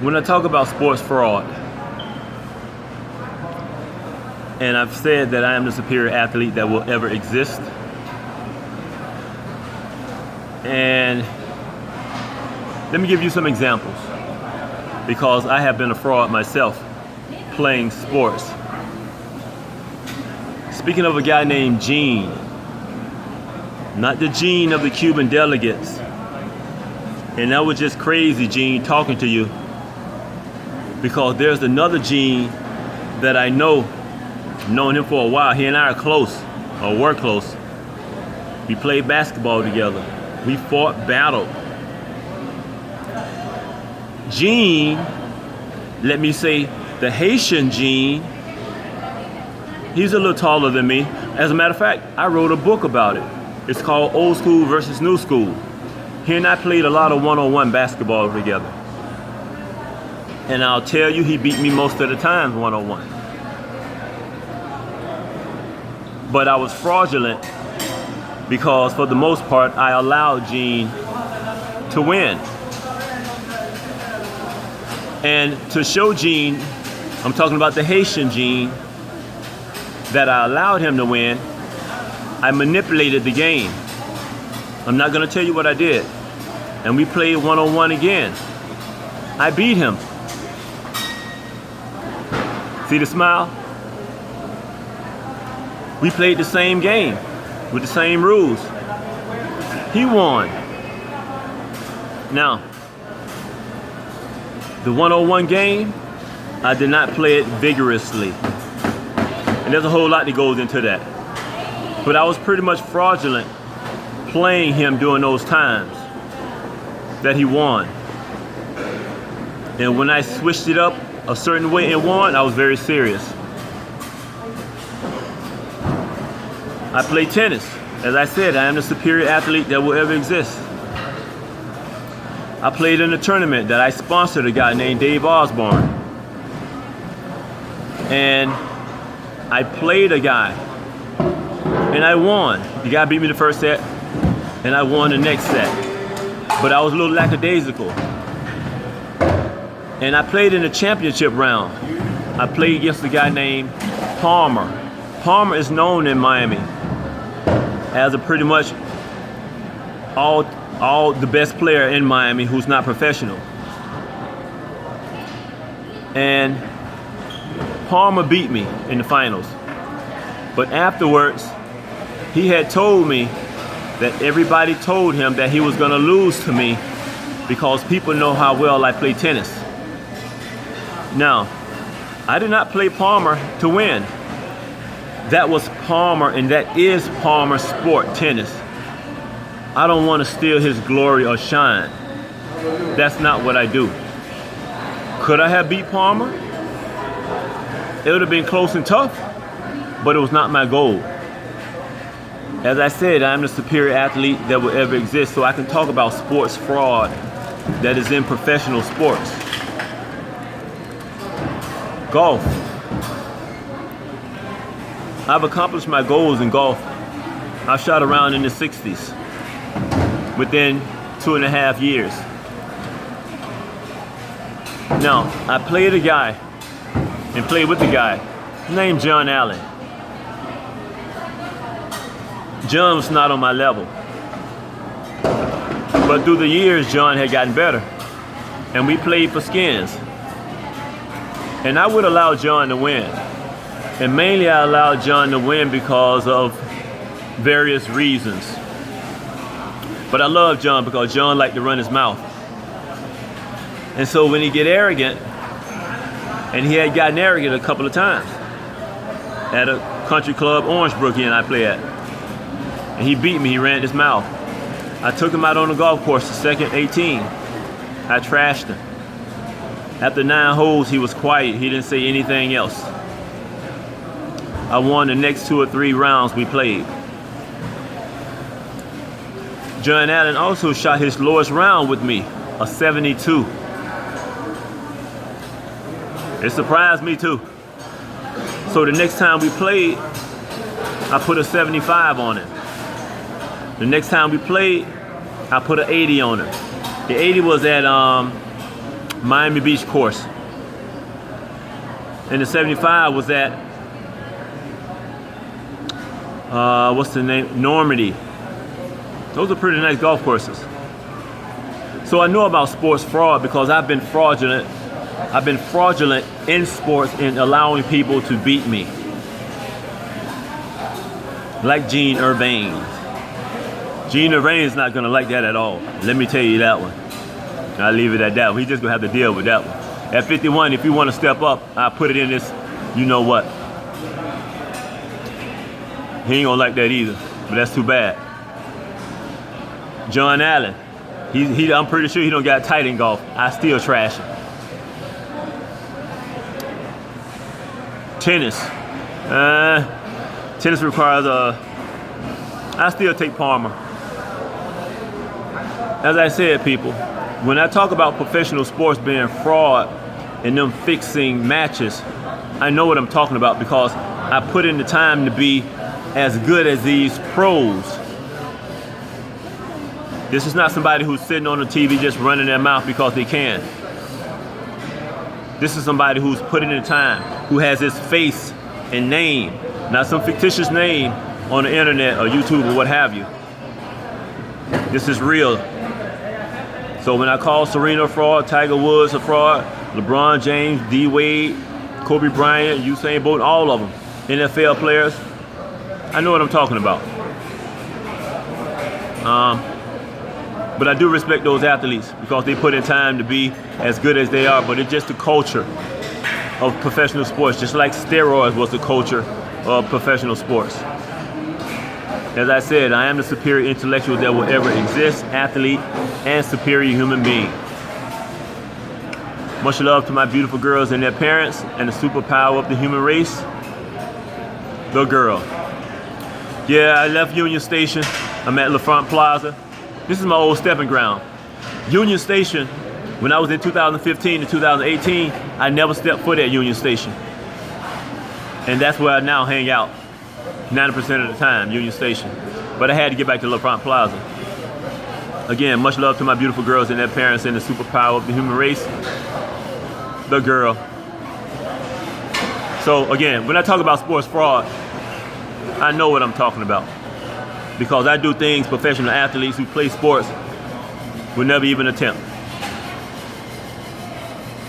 When I talk about sports fraud, and I've said that I am the superior athlete that will ever exist, and let me give you some examples, because I have been a fraud myself playing sports. Speaking of a guy named Gene, not the Gene of the Cuban delegates, and that was just crazy Gene talking to you, because there's another Gene that I know, known him for a while. He and I are close, or were close. We played basketball together. We fought battle. Gene, let me say the Haitian Gene, he's a little taller than me. As a matter of fact, I wrote a book about it. It's called Old School versus New School. He and I played a lot of one-on-one basketball together. And I'll tell you, he beat me most of the time one-on-one. But I was fraudulent because for the most part, I allowed Gene to win. And to show Gene, I'm talking about the Haitian Gene, that I allowed him to win, I manipulated the game. I'm not gonna tell you what I did. And we played one-on-one again. I beat him. See the smile? We played the same game with the same rules. He won. Now, the one-on-one game, I did not play it vigorously. And there's a whole lot that goes into that. But I was pretty much fraudulent playing him during those times that he won. And when I switched it up a certain way and won, I was very serious. I play tennis. As I said, I am the superior athlete that will ever exist. I played in a tournament that I sponsored a guy named Dave Osborne. And I played a guy and I won. The guy beat me the first set and I won the next set. But I was a little lackadaisical. And I played in the championship round. I played against a guy named Palmer. Palmer is known in Miami as a pretty much all the best player in Miami who's not professional. And Palmer beat me in the finals. But afterwards, he had told me that everybody told him that he was gonna lose to me because people know how well I play tennis. Now, I did not play Palmer to win. That was Palmer, and that is Palmer's sport, tennis. I don't want to steal his glory or shine. That's not what I do. Could I have beat Palmer? It would have been close and tough, but it was not my goal. As I said, I'm the superior athlete that will ever exist, so I can talk about sports fraud that is in professional sports. Golf. I've accomplished my goals in golf. I shot around in the 60s within 2.5 years. Now, I played a guy and played with a guy named John Allen. John was not on my level. But through the years, John had gotten better. And we played for skins. And I would allow John to win. And mainly I allowed John to win because of various reasons. But I love John because John liked to run his mouth. And so when he get arrogant, and he had gotten arrogant a couple of times at a country club, Orangebrook, he and I play at. And he beat me, he ran his mouth. I took him out on the golf course, the second 18. I trashed him. After 9 holes, he was quiet. He didn't say anything else. I won the next 2 or 3 rounds we played. John Allen also shot his lowest round with me, a 72. It surprised me too. So the next time we played, I put a 75 on him. The next time we played, I put an 80 on him. The 80 was at Miami Beach course. And the 75 was at, what's the name? Normandy. Those are pretty nice golf courses. So I know about sports fraud because I've been fraudulent. I've been fraudulent in sports in allowing people to beat me. Like Gene Irvine. Gene Irvine is not gonna like that at all. Let me tell you that one. I'll leave it at that. He's just gonna have to deal with that one. At 51, if you wanna step up, I'll put it in this, you know what. He ain't gonna like that either, but that's too bad. John Allen, I'm pretty sure he don't got tight in golf. I still trash him. Tennis. Tennis requires I still take Palmer. As I said, people, when I talk about professional sports being fraud and them fixing matches, I know what I'm talking about because I put in the time to be as good as these pros. This is not somebody who's sitting on the TV just running their mouth because they can. This is somebody who's putting in the time, who has his face and name, not some fictitious name on the internet or YouTube or what have you. This is real. So when I call Serena a fraud, Tiger Woods a fraud, LeBron James, D. Wade, Kobe Bryant, Usain Bolt, all of them, NFL players, I know what I'm talking about. But I do respect those athletes because they put in time to be as good as they are, but it's just the culture of professional sports, just like steroids was the culture of professional sports. As I said, I am the superior intellectual that will ever exist, athlete and superior human being. Much love to my beautiful girls and their parents and the superpower of the human race, the girl. Yeah, I left Union Station. I'm at LaFront Plaza. This is my old stepping ground. Union Station, when I was in 2015 to 2018, I never stepped foot at Union Station. And that's where I now hang out, 90% of the time, Union Station. But I had to get back to LaFront Plaza. Again, much love to my beautiful girls and their parents and the superpower of the human race, the girl. So again, when I talk about sports fraud, I know what I'm talking about. Because I do things professional athletes who play sports would never even attempt.